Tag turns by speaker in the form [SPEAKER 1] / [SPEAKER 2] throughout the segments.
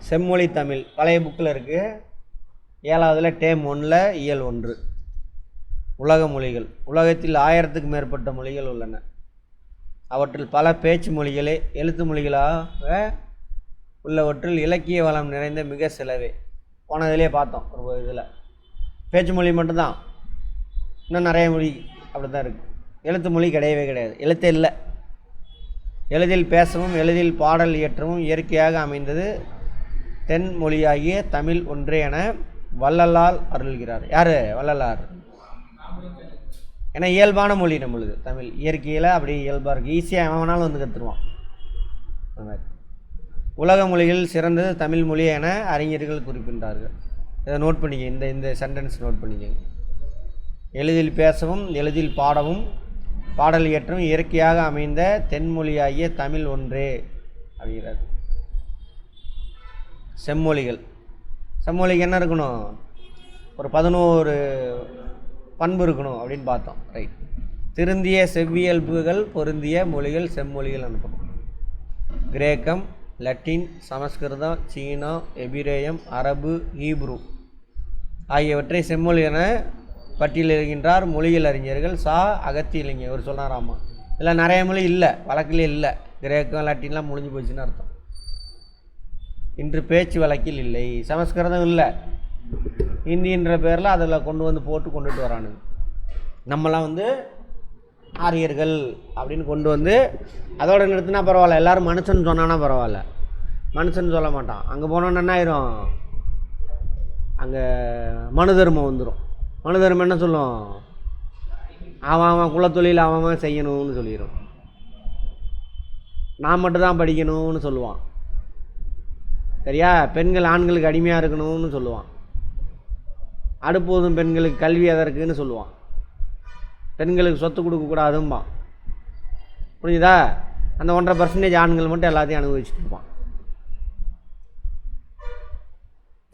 [SPEAKER 1] செம்மொழி தமிழ் பழைய புக்கில் இருக்குது. 7வதுல டேம் 1ல் இயல் 1 உலக மொழிகள். உலகத்தில் 1000க்கும் மேற்பட்ட மொழிகள் உள்ளன. அவற்றில் பல பேச்சு மொழிகளே எழுத்து மொழிகளாக உள்ளவற்றில் இலக்கிய வளம் நிறைந்த மிக சிலவே. போனதிலே பார்த்தோம் ஒரு இதில். பேச்சு மொழி மட்டும்தான், இன்னும் நிறைய மொழி அப்படி தான் இருக்குது. எழுத்து மொழி கிடையவே கிடையாது, எழுத்தே இல்லை. எளிதில் பேசவும் எளிதில் பாடல் இயற்றவும் இயற்கையாக அமைந்தது தென் மொழியாகிய தமிழ் ஒன்றே என வள்ளலார் அருள்கிறார். யார் வள்ளலார்? ஏன்னா இயல்பான மொழி நம்மளுது தமிழ். இயற்கையில் அப்படி இயல்பாக இருக்குது, ஈஸியாக எவனாலும் வந்து கற்றுருவான். அந்த மாதிரி உலக மொழிகளில் சிறந்தது தமிழ் மொழி என அறிஞர்கள் குறிப்பிட்டார்கள். இதை நோட் பண்ணிக்க, இந்த சென்டென்ஸ் நோட் பண்ணிக்க. எளிதில் பேசவும் எளிதில் பாடவும் பாடல் இயற்றவும் இயற்கையாக அமைந்த தென்மொழியாகிய தமிழ் ஒன்றே அப்படிங்கிறார். செம்மொழிகள். செம்மொழிக்கு என்ன இருக்கணும்? ஒரு 11 பண்பு இருக்கணும் அப்படின்னு பார்த்தோம். ரைட். திருந்திய செவ்வியல்புகள் பொருந்திய மொழிகள் செம்மொழிகள் அனுப்பணும். கிரேக்கம், லத்தீன், சமஸ்கிருதம், சீனா, எபிரேயம், அரபு, ஹீப்ரு ஆகியவற்றை செம்மொழி என பட்டியலிடுகின்றார் மொழியியல் அறிஞர்கள். அகத்தியலிங்க இவர் சொன்னாராமா. இதில் நிறைய மொழி இல்லை, வழக்கிலே இல்லை. கிரேக்கம், லத்தீன்லாம் முடிஞ்சு போச்சுன்னு அர்த்தம். இன்று பேச்சு வழக்கில் இல்லை. சமஸ்கிருதம் இல்லை, ஹிந்தின்ற பேரில் அதில் கொண்டுட்டு வரானுங்க. நம்மளாம் வந்து ஆரியர்கள் அப்படின்னு கொண்டு வந்து அதோட நிறுத்தினா பரவாயில்ல. எல்லோரும் மனுஷன் சொன்னானா பரவாயில்ல, மனுஷன் சொல்ல மாட்டான். அங்கே போனோன்னு என்ன ஆயிரும்? அங்கே மனு தர்மம் வந்துடும். மனு தர்மம் என்ன சொல்லும்? அவன் குலத்தொழில் அவன் செய்யணும்னு சொல்லிடும். நான் மட்டும்தான் படிக்கணும்னு சொல்லுவான். சரியா? பெண்கள் ஆண்களுக்கு அடிமையாக இருக்கணும்னு சொல்லுவான். அடுப்போதும் பெண்களுக்கு கல்வி எதற்குன்னு சொல்லுவான். பெண்களுக்கு சொத்து கொடுக்கக்கூடாதும்பான். புரிஞ்சுதா? அந்த 1.5% ஆண்கள் மட்டும் எல்லாத்தையும் அனுபவிச்சுட்டு இருப்பான்.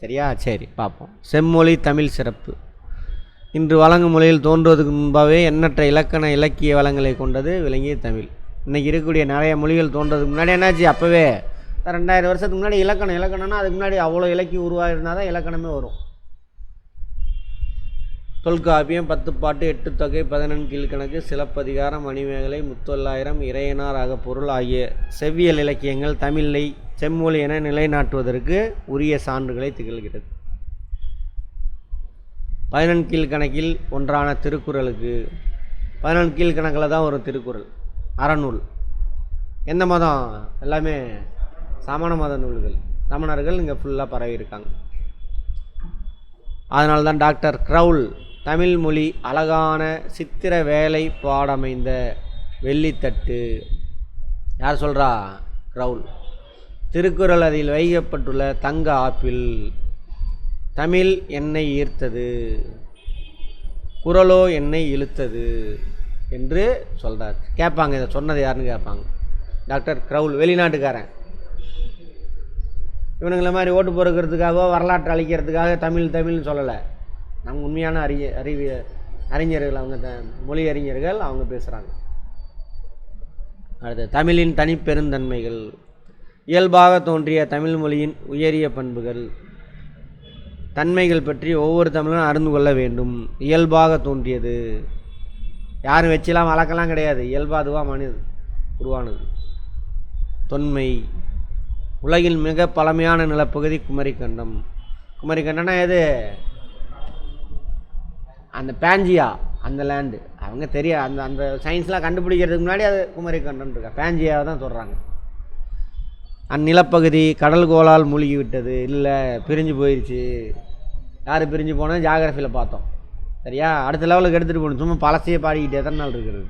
[SPEAKER 1] சரியா? சரி, பார்ப்போம். செம்மொழி தமிழ் சிறப்பு. இன்று வழங்கும் மொழியில் தோன்றுவதற்கு முன்பாகவே எண்ணற்ற இலக்கண இலக்கிய வளங்களை கொண்டது விளங்கிய தமிழ். இன்றைக்கி இருக்கக்கூடிய நிறைய மொழிகள் தோன்றதுக்கு முன்னாடி என்னாச்சு? அப்போவே 2000 வருஷத்துக்கு முன்னாடி இலக்கணம்னா அதுக்கு முன்னாடி அவ்வளோ இலக்கியம் உருவாகிருந்தால் தான் இலக்கணமே வரும். தொல்காப்பியம், 10 பாட்டு, 8 தொகை, 11 கீழ்கணக்கு, சிலப்பதிகாரம், மணிமேகலை, முத்தொள்ளாயிரம், இறையனார் அகப்பொருள் ஆகிய செவ்வியல் இலக்கியங்கள் தமிழை செம்மொழி என நிலைநாட்டுவதற்கு உரிய சான்றுகளை திகழ்கிறது. 11 கீழ்கணக்கில் ஒன்றான திருக்குறளுக்கு 11 கீழ்கணக்கில் தான் ஒரு திருக்குறள், அறநூல். எந்த மதம்? எல்லாமே சமண மத நூல்கள். சமணர்கள் இங்கே ஃபுல்லாக பரவி இருக்காங்க. அதனால தான் டாக்டர் க்ரவுல் தமிழ் மொழி அழகான சித்திர வேலை பாடமைந்த வெள்ளித்தட்டு. யார் சொல்கிறா? க்ரவுல். திருக்குறள் அதில் வைக்கப்பட்டுள்ள தங்க ஆப்பிள். தமிழ் என்னை ஈர்த்தது, குறளோ என்னை இழுத்தது என்று சொல்கிறார். கேட்பாங்க, இதை சொன்னது யாருன்னு கேட்பாங்க. டாக்டர் க்ரவுல் வெளிநாட்டுக்காரன். இவனுங்களை மாதிரி ஓட்டு பொறுக்கிறதுக்காகவோ வரலாற்று அழிக்கிறதுக்காக தமிழ்னு சொல்லலை. நம்ம உண்மையான அறிஞர்கள், அவங்க மொழி அறிஞர்கள், அவங்க பேசுகிறாங்க. அடுத்து தமிழின் தனிப்பெருந்தன்மைகள். இயல்பாக தோன்றிய தமிழ் மொழியின் உயரிய பண்புகள் தன்மைகள் பற்றி ஒவ்வொரு தமிழனும் அறிந்து கொள்ள வேண்டும். இயல்பாக தோன்றியது, யாரும் வச்செல்லாம் வழக்கெல்லாம் கிடையாது, இயல்பாக அதுவாக மனித உருவானது. தொன்மை. உலகின் மிக பழமையான நிலப்பகுதி குமரிக்கண்டம். குமரிக்கண்டம்னா எது? அந்த பேஞ்சியா, அந்த லேண்டு. அவங்க தெரியும், அந்த சயின்ஸ்லாம் கண்டுபிடிக்கிறதுக்கு முன்னாடி அது குமரிக்கண்டம் இருக்கா, பேஞ்சியாவை தான் சொல்கிறாங்க. அந்நிலப்பகுதி கடல் கோளால் மூழ்கி விட்டது. இல்லை, பிரிஞ்சு போயிடுச்சு. யார் பிரிஞ்சு போனோம்? ஜியாகிரஃபியில் பார்த்தோம். சரியா? அடுத்த லெவலுக்கு எடுத்துகிட்டு போகணும். சும்மா பழசையே பாடிக்கிட்டு எத்தனை நாள் இருக்கிறது?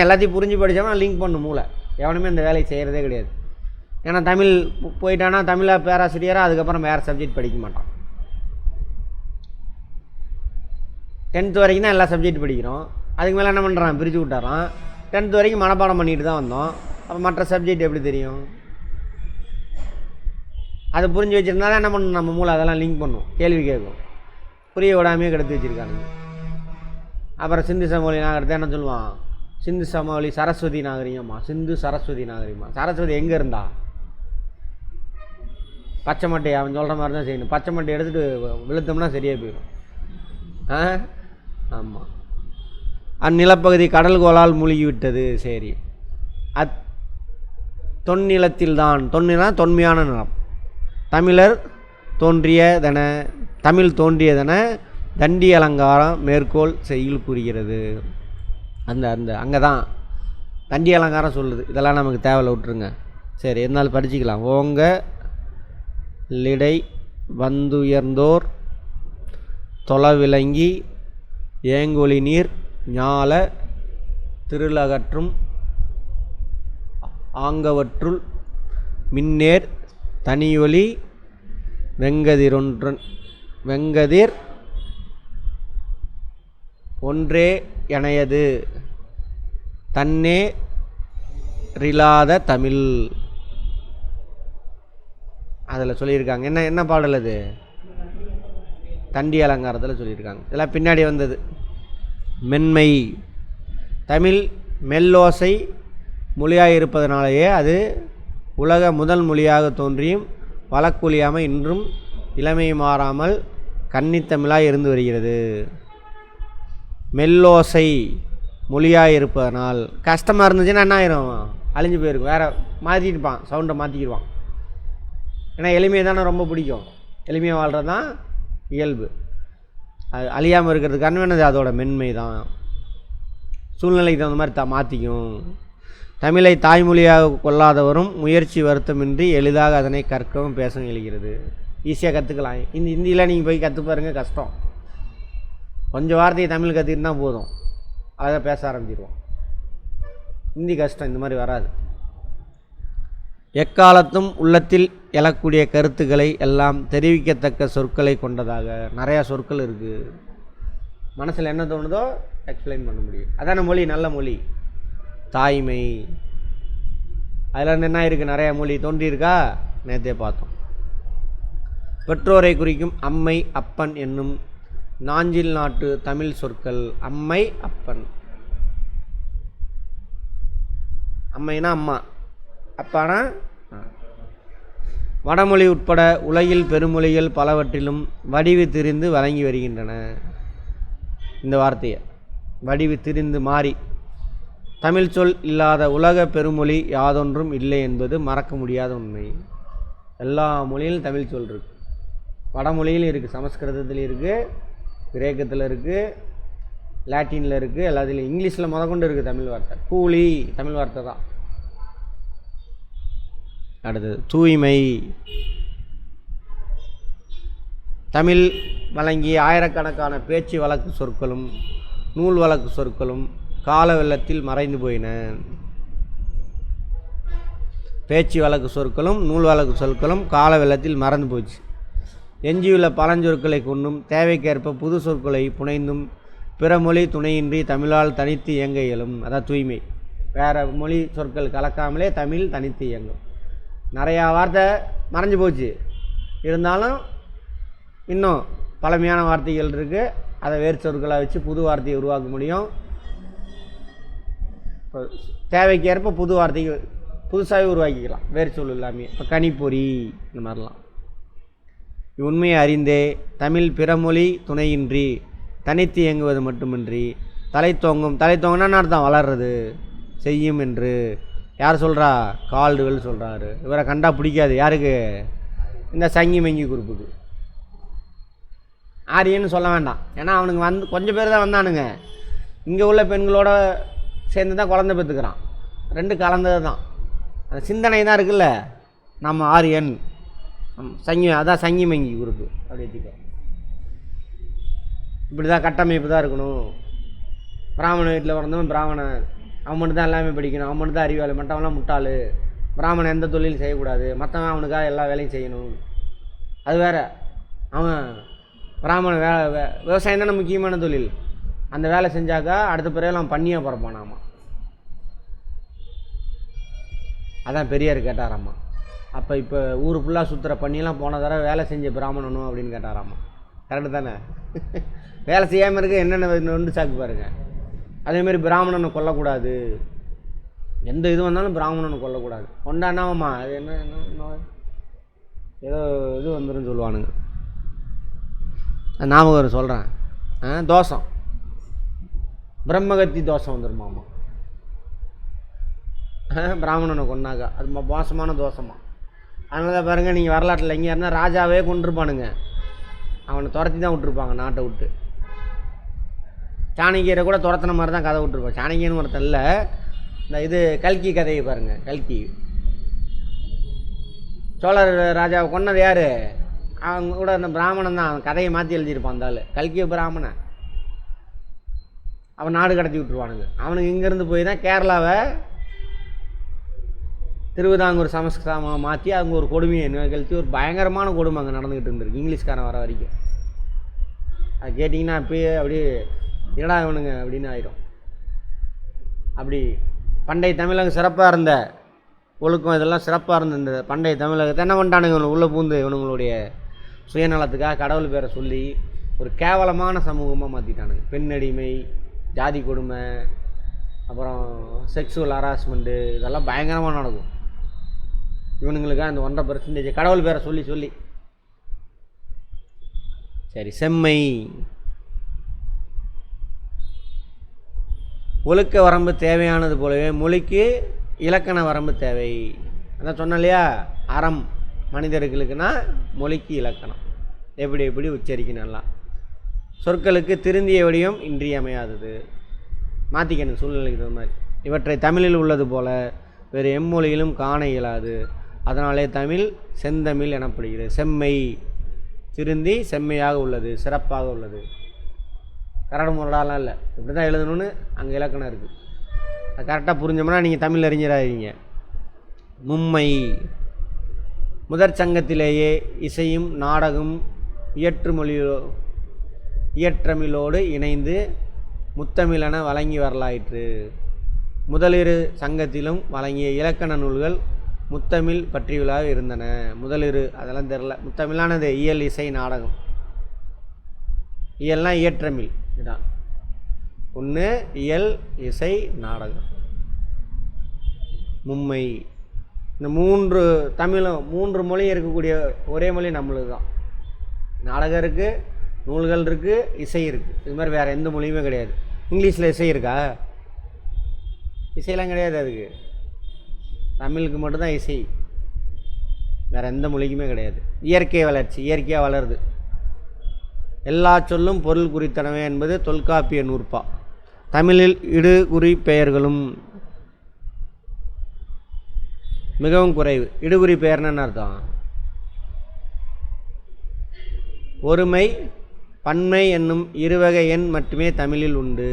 [SPEAKER 1] எல்லாத்தையும் புரிஞ்சு படித்தோம்னா லிங்க் பண்ணும் மூளை. எவனுமே அந்த வேலையை செய்கிறதே கிடையாது. ஏன்னா தமிழ் போயிட்டானா தமிழை பேராசிரியராக அதுக்கப்புறம் வேறு சப்ஜெக்ட் படிக்க மாட்டான். 10th வரைக்கும் தான் எல்லா சப்ஜெக்ட் படிக்கிறோம். அதுக்கு மேலே என்ன பண்ணுறான்? பிரித்து விட்டாரான். 10th வரைக்கும் மனப்பாடம் பண்ணிட்டு தான் வந்தோம். அப்போ மற்ற சப்ஜெக்ட் எப்படி தெரியும்? அதை புரிஞ்சு வச்சுருந்தா தான் என்ன பண்ணணும்? நம்ம மூளை அதெல்லாம் லிங்க் பண்ணும், கேள்வி கேட்கும். புரிய விடாமையே கெடுத்து வச்சுருக்கானுங்க. அப்புறம் சிந்து சமவெளி நாகரிகத்தை என்ன சொல்லுவான்? சிந்து சமவெளி சரஸ்வதி நாகரிகமா, சிந்து சரஸ்வதி நாகரிகமா. சரஸ்வதி எங்கே இருந்தா? பச்சை மட்டையை அவன் சொல்கிற மாதிரி தான் செய்யணும். பச்சை மட்டை எடுத்துகிட்டு விழுத்தோம்னா சரியாக போயிடும். ஆமாம். அந்நிலப்பகுதி கடல்கோளால் மூழ்கிவிட்டது. சரி. தொன்னிலத்தில்தான், தொன்னினா தொன்மையான நிலம், தமிழர் தோன்றியதென, தமிழ் தோன்றியதென தண்டி அலங்காரம் மேற்கோள் செய்யுள் கூறுகிறது. அங்கே தான் தண்டி அலங்காரம் சொல்லுது. இதெல்லாம் நமக்கு தேவையில்ல, விட்டுருங்க. சரி, இருந்தாலும் படிச்சுக்கலாம். ஓங்க லிடை வந்துயர்ந்தோர் தொலைவிலங்கி ஏங்கொழி நீர் ஞால திருளகற்றும் ஆங்கவற்றுள் மின்னேர் தனியொலி வெங்கதிர் ஒன்றே எனையது தன்னே ரிலாத தமிழ். அதில் சொல்லியிருக்காங்க. என்ன பாடல் அது? தண்டி அலங்காரத்தில் சொல்லியிருக்காங்க. இதெல்லாம் பின்னாடி வந்தது. மென்மை, தமிழ் மெல்லோசை மொழியாக இருப்பதனாலேயே அது உலக முதல் மொழியாக தோன்றியும் வழக்கொழியாமல் இன்றும் இளமை மாறாமல் கன்னித்தமிழாக இருந்து வருகிறது. மெல்லோசை மொழியாக இருப்பதனால் கஷ்டமாக இருந்துச்சுன்னா என்ன ஆயிரும்? அழிஞ்சு போயிருக்கும். வேறு மாற்றிருப்பான், சவுண்டை மாற்றிக்கிடுவான். ஏன்னா எளிமையை தானே ரொம்ப பிடிக்கும். எளிமையாக வாழ்கிறது தான் இயல்பு. அது அழியாமல் இருக்கிறதுக்கு காரணம் அதோட மென்மை தான். சூழ்நிலைக்கு தகுந்த மாதிரி மாற்றிக்கும். தமிழை தாய்மொழியாக கொள்ளாதவரும் முயற்சி வருத்தமின்றி எளிதாக அதனை கற்கவும் பேசவும் எழுகிறது. ஈஸியாக கற்றுக்கலாம். இந்தியில் நீங்கள் போய் கற்று பாருங்கள், கஷ்டம். கொஞ்சம் வார்த்தையை தமிழ் கற்றுக்கிட்டுனா போதும், அதை பேச ஆரம்பிச்சிடுவோம். ஹிந்தி கஷ்டம், இந்த மாதிரி வராது. எக்காலத்தும் உள்ளத்தில் எழக்கூடிய கருத்துக்களை எல்லாம் தெரிவிக்கத்தக்க சொற்களை கொண்டதாக. நிறையா சொற்கள் இருக்குது. மனசில் என்ன தோணுதோ எக்ஸ்பிளைன் பண்ண முடியும். அதான மொழி, நல்ல மொழி. தாய்மை, அதில் என்ன இருக்குது? நிறையா மொழி தோன்றியிருக்கா, நேற்றே பார்த்தோம். பெற்றோரை குறிக்கும் அம்மை அப்பன் என்னும் நாஞ்சில் நாட்டு தமிழ் சொற்கள். அம்மை அப்பன். அம்மைனா அம்மா, அப்பானா. வடமொழி உட்பட உலகில் பெருமொழிகள் பலவற்றிலும் வடிவு திரிந்து வழங்கி வருகின்றன. இந்த வார்த்தையை வடிவு திரிந்து மாறி தமிழ் சொல் இல்லாத உலக பெருமொழி யாதொன்றும் இல்லை என்பது மறக்க முடியாத உண்மை. எல்லா மொழியிலும் தமிழ் சொல் இருக்குது. வடமொழியிலும் இருக்குது, சமஸ்கிருதத்தில் இருக்குது, கிரேக்கத்தில் இருக்குது, லாட்டினில் இருக்குது, எல்லாத்துலேயும். இங்கிலீஷில் முதற்கொண்டு இருக்குது தமிழ் வார்த்தை. கூலி தமிழ் வார்த்தை தான். அடுத்தது தூய்மை. தமிழ் வழங்கிய ஆயிரக்கணக்கான பேச்சு வழக்கு சொற்களும் நூல் வழக்கு சொற்களும் கால வெள்ளத்தில் மறைந்து போயின. பேச்சு வழக்கு சொற்களும் நூல் வழக்கு சொற்களும் கால வெள்ளத்தில் மறந்து போச்சு. எஞ்சியுள்ள பழஞ்சொற்களை கொண்டும் தேவைக்கேற்ப புது சொற்களை புனைந்தும் பிற மொழி துணையின்றி தமிழால் தனித்து இயங்க இயலும். அதான் தூய்மை. வேறு மொழி சொற்கள் கலக்காமலே தமிழ் தனித்து இயங்கும். நிறையா வார்த்தை மறைஞ்சு போச்சு, இருந்தாலும் இன்னும் பழமையான வார்த்தைகள் இருக்குது. அதை வேறு சொற்களாக வச்சு புது வார்த்தையை உருவாக்க முடியும். இப்போ தேவைக்கேற்ப புது வார்த்தைக்கு புதுசாகவே உருவாக்கிக்கலாம், வேறு சொல் இல்லாமல். இப்போ கனிப்பொறி, இந்த மாதிரிலாம். உண்மையை அறிந்தே தமிழ் பிறமொழி துணையின்றி தனித்து இயங்குவது மட்டுமின்றி தலைத்தோங்கன்னா அர்த்தம் வளர்றது செய்யும் என்று யார் சொல்கிறா? கால்டுவெல் சொல்கிறாரு. இவரை கண்டா பிடிக்காது. யாருக்கு? இந்த சங்கி மங்கி குரூப்புக்கு. ஆரியன்னு சொல்ல வேண்டாம், ஏன்னா அவனுக்கு கொஞ்சம் பேர் தான் வந்தானுங்க. இங்கே உள்ள பெண்களோட சேர்ந்து தான் குழந்தை பெற்றுக்கிறான். ரெண்டு கலந்தது தான். அந்த சிந்தனை தான் இருக்குல்ல. நம்ம ஆரியன் சங்கி, அதான் சங்கி மங்கி குரூப்பு. அப்படி வச்சுக்கோ. இப்படி தான் கட்டமைப்பு தான் இருக்கணும். பிராமண வீட்டில் பிறந்தவன் பிராமணன், அவன் மட்டும் தான் எல்லாமே படிக்கணும், அவன் மட்டும் தான் அறிவாளி, மற்றவன்லாம் முட்டாள். பிராமணன் எந்த தொழிலும் செய்யக்கூடாது, மற்றவன் அவனுக்காக எல்லா வேலையும் செய்யணும். அது வேறு. அவன் பிராமணன் விவசாயம் தானே முக்கியமான தொழில். அந்த வேலை செஞ்சாக்கா அடுத்த பிறகு அவன் பண்ணியாக பிறப்பானாமா. அதான் பெரியார் கேட்டாராம்மா. அப்போ இப்போ ஊர் ஃபுல்லாக சுற்றுற பண்ணியெல்லாம் போன தடவை வேலை செஞ்ச பிராமணனும் அப்படின்னு கேட்டாராம்மா. கரெக்டு தானே? வேலை செய்யாமல் இருக்க என்னென்ன ஒன்று சாக்கு பாருங்க. அதேமாரி பிராமணனை கொல்லக்கூடாது, எந்த இது வந்தாலும் பிராமணனை கொல்லக்கூடாது. கொண்டாடாமம்மா அது என்ன ஏதோ இது வந்துடும் சொல்லுவானுங்க, ஞாபகம் சொல்கிறேன். தோஷம், பிரம்மகத்தி தோஷம் வந்துடுமாம்மா. பிராமணனை கொண்டாக்கா அது மோசமான தோஷமா. அதனால தான் பாருங்கள், நீங்கள் வரலாற்றில் எங்கே இருந்தால் ராஜாவே கொண்டிருப்பானுங்க, அவனை துரத்தி தான் விட்டுருப்பாங்க நாட்டை விட்டு. சாணக்கியரை கூட துரத்தின மாதிரி தான் கதை விட்டுருப்பான். சாணக்கியன்னு ஒருத்தன் இல்லை, இந்த இது கல்கி கதையை பாருங்கள். கல்கி சோழர் ராஜாவை கொன்னது யார்? அவங்க கூட அந்த பிராமணன் தான். அவன் கதையை மாற்றி எழுதியிருப்பான் அந்த ஆள். கல்கி பிராமணன், அவன் நாடு கடத்தி விட்டுருவானுங்க. அவனுக்கு இங்கேருந்து போய் தான் கேரளாவை திருவிதாங்கூர் சமஸ்கிருதமாக மாற்றி அவங்க ஒரு கொடுமையை நிகழ்த்தி ஒரு பயங்கரமான கொடுமை அங்கே நடந்துக்கிட்டு இருந்திருக்கு இங்கிலீஷ்காரன் வர வரைக்கும். அது கேட்டிங்கன்னா அப்பயே அப்படியே என்னடா இவனுங்க அப்படின்னு ஆயிடும். அப்படி பண்டைய தமிழகம் சிறப்பாக இருந்த ஒழுக்கம் இதெல்லாம் சிறப்பாக இருந்த இந்த பண்டைய தமிழகத்தை என்ன பண்ணிட்டானுங்க, உள்ளே பூந்து இவனுங்களுடைய சுயநலத்துக்காக கடவுள் பேரை சொல்லி ஒரு கேவலமான சமூகமாக மாற்றிட்டானுங்க. பெண்ணடிமை, ஜாதி கொடுமை, அப்புறம் செக்ஸுவல் ஹராஸ்மெண்ட்டு, இதெல்லாம் பயங்கரமாக நடக்கும் இவனுங்களுக்காக. அந்த 1.5% கடவுள் பேரை சொல்லி சொல்லி. சரி, செம்மை. ஒழுக்க வரம்பு தேவையானது போலவே மொழிக்கு இலக்கண வரம்பு தேவை. அதான் சொன்னேன் இல்லையா, அறம் மனிதர்களுக்குன்னா மொழிக்கு இலக்கணம் எப்படி எப்படி உச்சரிக்கணும்லாம். சொற்களுக்கு திருந்திய வடிவம் இன்றியமையாதது. மாற்றிக்கணும் சூழ்நிலைக்கு தகுந்த மாதிரி. இவற்றை தமிழில் உள்ளது போல வேறு எம்மொழியிலும் காண இயலாது. அதனாலே தமிழ் செந்தமிழ் எனப்படுகிறது. செம்மை திருந்தி செம்மையாக உள்ளது, சிறப்பாக உள்ளது. கரடு முரடாலாம் இல்லை, இப்படி தான் எழுதணும்னு அங்கே இலக்கணம் இருக்குது. அது கரெக்டாக புரிஞ்சோம்னா நீங்கள் தமிழ் அறிஞராகிறீங்க. மும்மை. முதற் சங்கத்திலேயே இசையும் நாடகம் இயற்றமிழோடு இணைந்து முத்தமிழென வழங்கி வரலாயிற்று. முதலிரு சங்கத்திலும் வழங்கிய இலக்கண நூல்கள் முத்தமிழ் பற்றியவளாக இருந்தன. முதலிரு அதெல்லாம் தெரில. முத்தமிழானது இயல், இசை, நாடகம். இயல்னா இயற்றமிழ், இதுதான் ஒன்று. இயல், இசை, நாடகம், மும்மை. இந்த 3 தமிழும் 3 மொழி இருக்கக்கூடிய ஒரே மொழி நம்மளுக்கு தான். நாடகம் இருக்குது, நூல்கள் இருக்குது, இசை இருக்குது. இது மாதிரி வேறு எந்த மொழியுமே கிடையாது. இங்கிலீஷில் இசை இருக்கா? இசையெல்லாம் கிடையாது. அதுக்கு தமிழுக்கு மட்டும்தான் இசை, வேறு எந்த மொழிக்குமே கிடையாது. இயற்கை வளர்ச்சி, இயற்கையாக வளருது. எல்லா சொல்லும் பொருள் குறித்தனவே என்பது தொல்காப்பிய நூற்பா. தமிழில் இடுகுறி பெயர்களும் மிகவும் குறைவு. இடுகுறி பெயர்னு அர்த்தம் ஒருமை பன்மை என்னும் இருவகை எண் மட்டுமே தமிழில் உண்டு.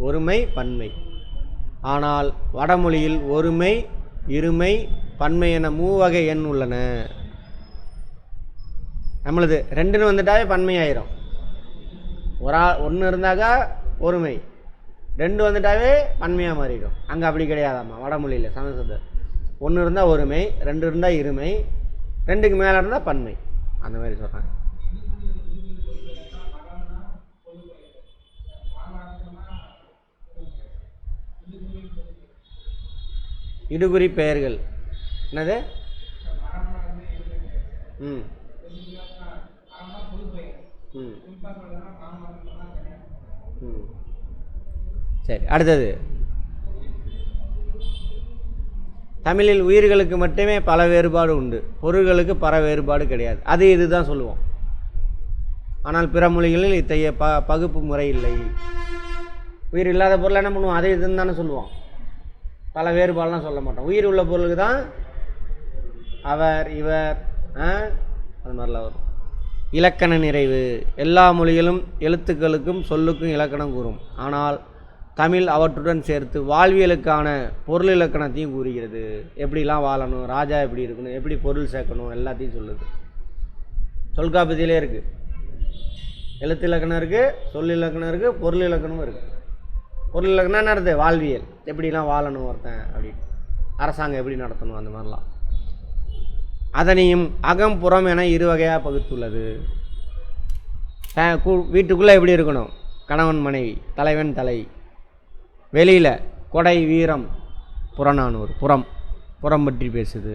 [SPEAKER 1] ஒருமை பன்மை. ஆனால் வடமொழியில் ஒருமை இருமை பன்மை என 3 வகை எண் உள்ளன. நம்மளது 2ன்னு வந்துட்டாவே பன்மையாயிரும். ஒன்று இருந்தாக்கா ஒருமை, 2 வந்துட்டாவே பன்மையாக மாறிடும். அங்கே அப்படி கிடையாதாம்மா வடமொழியில். சமஸ்கிருத 1 இருந்தால் ஒருமை, 2 இருந்தால் இருமை, 2க்கு மேலே இருந்தால் பன்மை. அந்த மாதிரி சொல்கிறாங்க. இடுகுறி பெயர்கள் என்னது? ம் ம் ம் சரி, அடுத்தது. தமிழில் உயிர்களுக்கு மட்டுமே பல வேறுபாடு உண்டு, பொருள்களுக்கு பல வேறுபாடு கிடையாது. அது இதுதான் சொல்லுவோம். ஆனால் பிற மொழிகளில் இத்தகைய பகுப்பு முறை இல்லை. உயிர் இல்லாத பொருளை என்ன பண்ணுவோம்? அது இதுன்னு தானே சொல்லுவோம். பல வேறுபாடுலாம் சொல்ல மாட்டோம். உயிர் உள்ள பொருளுக்கு தான் அவர், இவர், அது மாதிரிலாம் வரும். இலக்கண நிறைவு. எல்லா மொழிகளும் எழுத்துக்களுக்கும் சொல்லுக்கும் இலக்கணம் கூறும். ஆனால் தமிழ் அவற்றுடன் சேர்த்து வாழ்வியலுக்கான பொருள் இலக்கணத்தையும் கூறுகிறது. எப்படிலாம் வாழணும், ராஜா எப்படி இருக்கணும், எப்படி பொருள் சேர்க்கணும், எல்லாத்தையும் சொல்லுது. தொல்காப்பியத்திலே இருக்குது. எழுத்து இலக்கணம் இருக்குது, சொல் இலக்கணம் இருக்குது, பொருள் இலக்கணமும் இருக்குது. பொருள் இலக்கணம் என்ன அர்த்தம்? வாழ்வியல், எப்படிலாம் வாழணும் ஒருத்தன் அப்படின்னு, அரசாங்கம் எப்படி நடத்தணும், அந்த மாதிரிலாம். அதனையும் அகம் புறம் என 2 வகையாக பகுத்துள்ளது. வீட்டுக்குள்ளே எப்படி இருக்கணும்? கணவன் மனைவி, தலைவன் தலை. வெளியில் கொடை வீரம், புறநானூறு, புறம். புறம்பற்றி பேசுது.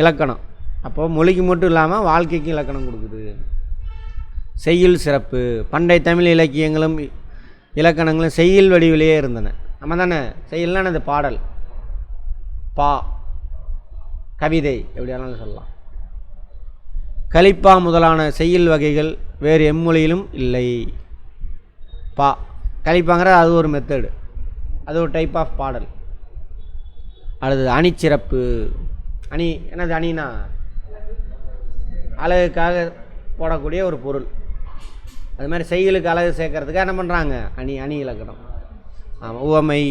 [SPEAKER 1] இலக்கணம் அப்போது மொழிக்கு மட்டும் இல்லாமல் வாழ்க்கைக்கும் இலக்கணம் கொடுக்குது. செய்யுள் சிறப்பு. பண்டைய தமிழ் இலக்கியங்களும் இலக்கணங்களும் செய்யுள் வடிவிலேயே இருந்தன. நம்ம தானே செய்யுள்னா அது பாடல், பா, கவிதை எப்படி வேணாலும் சொல்லலாம். கலிப்பா முதலான செய்யுள் வகைகள் வேறு எம்மொழியிலும் இல்லை. பா கலிப்பாங்கிற அது ஒரு மெத்தடு, அது ஒரு டைப் ஆஃப் பாடல். அடுத்தது அணிச்சிறப்பு. அணி என்னது? அணினா அழகுக்காக போடக்கூடிய ஒரு பொருள். அது மாதிரி செய்யுளுக்கு அழகு சேர்க்கறதுக்காக என்ன பண்ணுறாங்க? அணி, அணி இலக்கணம். ஆமாம், உவமை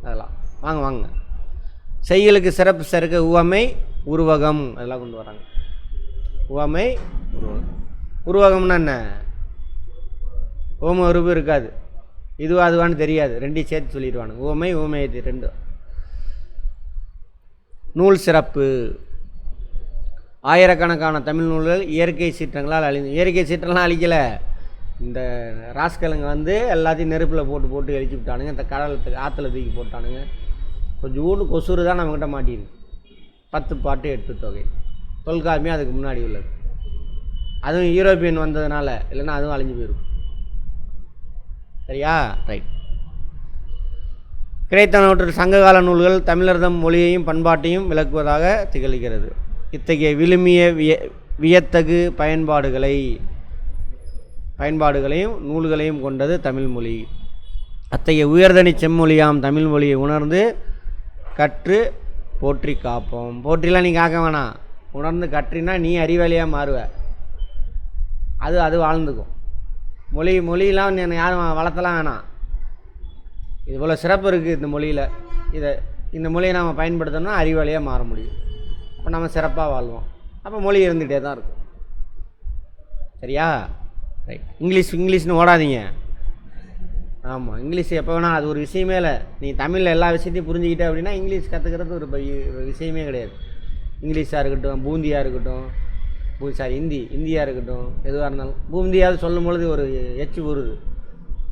[SPEAKER 1] அதெல்லாம். வாங்க வாங்க, செய்யுளுக்கு சிறப்பு சேர்க்க உவமை, உருவகம் அதெல்லாம் கொண்டு வராங்க. உவமை, உருவகம். உருவகம்னா என்ன? உவமை உருவு இருக்காது, இதுவா அதுவான்னு தெரியாது, ரெண்டையும் சேர்த்து சொல்லிடுவானுங்க. உவமை, உவமை இது ரெண்டும். நூல் சிறப்பு. ஆயிரக்கணக்கான தமிழ் நூல்கள் இயற்கை சீற்றங்களால் அழிந்து. இயற்கை சீற்றம்லாம் அழிக்கலை, இந்த ராஸ்கலுங்க வந்து எல்லாத்தையும் நெருப்பில் போட்டு போட்டு எரிச்சு விட்டானுங்க. இந்த கடலத்துக்கு ஆற்றுல தூக்கி போட்டானுங்க. கொஞ்சோண்டு கொசுறு தான் நம்மக்கிட்ட மாட்டியிருக்கு. 10 பாட்டு 8 தொகை தொல்காப்பியம் அதுக்கு முன்னாடி உள்ளது. அதுவும் யூரோப்பியன் வந்ததுனால, இல்லைன்னா அதுவும் அழிஞ்சு போயிருக்கும். சரியா? ரைட். கிடைத்த நூற்றில் சங்ககால நூல்கள் தமிழர்தம் மொழியையும் பண்பாட்டையும் விளக்குவதாக திகழ்கிறது. இத்தகைய விழுமிய வியத்தகு பயன்பாடுகளையும் நூல்களையும் கொண்டது தமிழ்மொழி. அத்தகைய உயர்தனி செம்மொழியாம் தமிழ் மொழியை உணர்ந்து கற்று போற்றி காப்போம். போற்றிலாம் நீ காக்க வேணாம், உணர்ந்து கற்றினா நீ அறிவாளியாக மாறுவ. அது வாழ்ந்துக்கும். மொழியெலாம் யாரும் வளர்த்தலாம் வேணாம். இது போல் சிறப்பு இருக்குது இந்த மொழியில். இந்த மொழியை நம்ம பயன்படுத்தணும்னா அறிவாளியாக மாற முடியும். அப்போ நம்ம சிறப்பாக வாழ்வோம். அப்போ மொழி இருந்துகிட்டே தான் இருக்கும். சரியா? ரைட். இங்கிலீஷ்னு ஓடாதீங்க. ஆமாம், இங்கிலீஷ் எப்போ வேணால் அது ஒரு விஷயமே இல்லை. நீ தமிழில் எல்லா விஷயத்தையும் புரிஞ்சுக்கிட்டே அப்படின்னா இங்கிலீஷ் கற்றுக்கிறது ஒரு விஷயமே கிடையாது. இங்கிலீஷாக இருக்கட்டும், பூந்தியாக இருக்கட்டும், இந்தியாக இருக்கட்டும், எதுவாக இருந்தாலும் பூந்தியாவது சொல்லும் பொழுது ஒரு எச்சு வருது.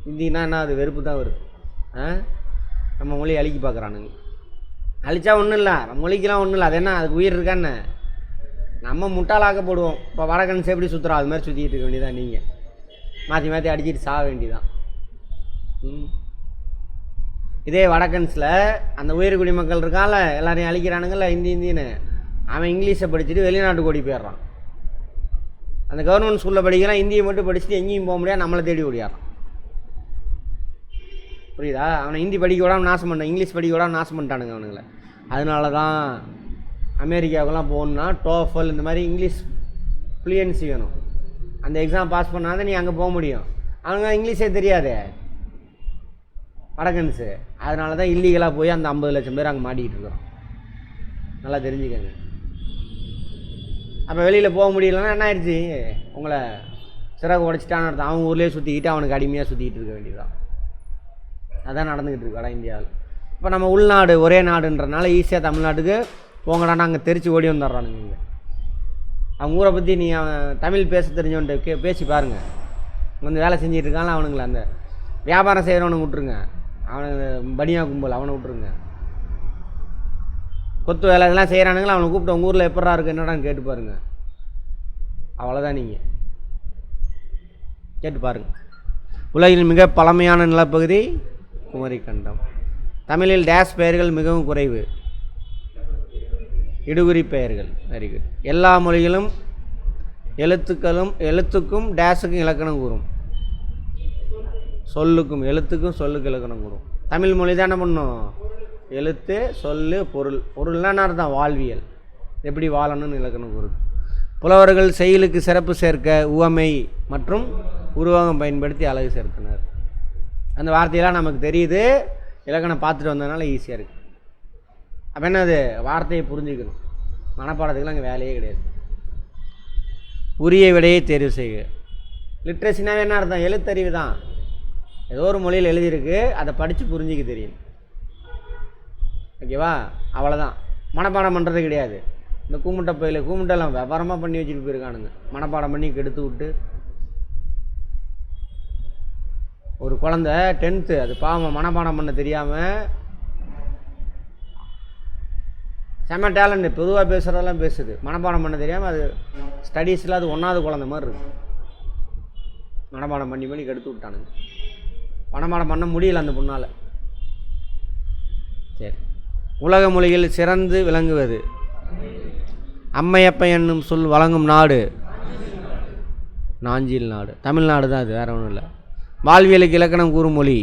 [SPEAKER 1] ஹிந்தினா என்ன? அது வெறுப்பு தான் வருது. நம்ம மொழியை அழிக்க பார்க்குறானுங்க. அழிச்சா ஒன்றும் இல்லை, நம்ம மொழிக்கெலாம் ஒன்றும் இல்லை. அது என்ன, அதுக்கு உயிர் இருக்கான்னு நம்ம முட்டாளாக்கப்படுவோம். இப்போ வடக்கன்ஸ் எப்படி சுற்றுறோம் அது மாதிரி சுற்றிக்கிட்டு இருக்க வேண்டியதான். நீங்கள் மாற்றி அடிச்சிட்டு சாக வேண்டியதான். இதே வடக்கன்ஸில் அந்த உயர் குடிமக்கள் இருக்கான்ல, எல்லாரையும் அழிக்கிறானுங்கள்ல ஹிந்தின்னு, அவன் இங்கிலீஷை படிச்சுட்டு வெளிநாட்டுக்கு ஓடி போயிடுறான். அந்த கவர்மெண்ட் ஸ்கூலில் படிக்கலாம், ஹிந்தியை மட்டும் படிச்சுட்டு எங்கேயும் போக முடியாது, நம்மளை தேடி ஓடியாரான். புரியுதா? அவனை ஹிந்தி படிக்க விடாமல் நாசம் பண்ணான், இங்கிலீஷ் படிக்க விடாமல் நாசம் பண்ணிட்டானுங்க அவனுங்களை. அதனால தான் அமெரிக்காவுக்கெல்லாம் போகணுன்னா டோஃபல் இந்த மாதிரி இங்கிலீஷ் ஃப்ளூயன்சி வேணும். அந்த எக்ஸாம் பாஸ் பண்ணால் தான் நீ அங்கே போக முடியும். அவங்க இங்கிலீஷே தெரியாது வடக்கன்ஸு. அதனால தான் இல்லீகலாக போய் அந்த 50 லட்சம் பேர் அங்கே மாட்டிக்கிட்டு இருக்கிறோம். நல்லா தெரிஞ்சுக்கங்க. அப்போ வெளியில் போக முடியலன்னா என்ன ஆயிடுச்சு? உங்களை சிறகு உடைச்சிட்டான்னு அர்த்தம். அவன் ஊர்லேயே சுற்றிக்கிட்டு அவனுக்கு அடிமையாக சுற்றிக்கிட்டு இருக்க வேண்டியதுதான். அதான் நடந்துக்கிட்டு இருக்கு வட இந்தியாவில். இப்போ நம்ம உள்நாடு ஒரே நாடுன்றனால ஈஸியாக தமிழ்நாட்டுக்கு போங்கடானா அங்கே தெரிச்சு ஓடி வந்துடுறானுங்க. இங்கே அவங்க ஊரை பற்றி நீ அவன் தமிழ் பேச தெரிஞ்சவன்ட்டு பேசி பாருங்கள். வந்து வேலை செஞ்சுட்டு இருக்கான்ல அவனுங்களை, அந்த வியாபாரம் செய்கிறவனுக்கு விட்ருங்க, அவனுக்கு பனியா கும்பல் அவனை விட்ருங்க. கொத்து வேலை இதெல்லாம் செய்கிறானுங்களா, அவனை கூப்பிட்டு உங்கள் ஊரில் எப்படா இருக்குது என்னடான்னு கேட்டு பாருங்கள். அவ்வளோதான், நீங்கள் கேட்டு பாருங்கள். உலகின் மிக பழமையான நிலப்பகுதி குமரிக்கண்டம். தமிழில் டேஷ் பெயர்கள் மிகவும் குறைவு, இடுகுறி பெயர்கள். Very good. எல்லா மொழிகளும் எழுத்துக்கும் டேஷுக்கும் இலக்கணம் கூறும். எழுத்துக்கும் சொல்லுக்கு இலக்கணம் கூறும். தமிழ் மொழி தான் என்ன பண்ணும்? எழுத்து, சொல்லு, பொருள்னா என்ன அர்த்தம்? வாழ்வியல், எப்படி வாழணும்னு இலக்கணம் கூறுது. புலவர்கள் செய்யுளுக்கு சிறப்பு சேர்க்க உவமை மற்றும் உருவகம் பயன்படுத்தி அழகு சேர்த்தனர். அந்த வார்த்தையெல்லாம் நமக்கு தெரியுது, இலக்கணம் பார்த்துட்டு வந்ததுனால ஈஸியாக இருக்குது. அப்போ என்னது? வார்த்தையை புரிஞ்சுக்கணும். மனப்பாடத்துக்குலாம் அங்கே வேலையே கிடையாது. உரிய விடையை தேர்வு செய்க. லிட்ரேசினாவே என்ன அர்த்தம்? எழுத்தறிவு தான். ஏதோ ஒரு மொழியில் எழுதியிருக்கு, அதை படித்து புரிஞ்சிக்க தெரியும். ஓகேவா? அவ்வளோதான். மனப்பாடம் பண்ணுறது கிடையாது. இந்த கூமுட்டெல்லாம் விவரமாக பண்ணி வச்சுட்டு போயிருக்கானுங்க. மனப்பாடம் பண்ணி கெடுத்து விட்டு ஒரு குழந்தை 10th அது பாவம் மனப்பாடம் பண்ண தெரியாமல் செம்ம டேலண்ட், பொதுவாக பேசுகிறதெல்லாம் பேசுது, மனப்பாடம் பண்ண தெரியாமல் அது ஸ்டடீஸில் அது 1வது குழந்த மாதிரி இருக்குது. மனப்பாடம் பண்ணி கெடுத்து விட்டானுங்க. மனப்பாடம் பண்ண முடியல அந்த பொண்ணால். சரி, உலக மொழிகள் சிறந்து விளங்குவது. அம்மையப்ப என்னும் சொல் வழங்கும் நாடு நாஞ்சில் நாடு, தமிழ்நாடு தான் அது, வேறு ஒன்றும் இல்லை. வாழ்வியலுக்கு இலக்கணம் கூறும் மொழி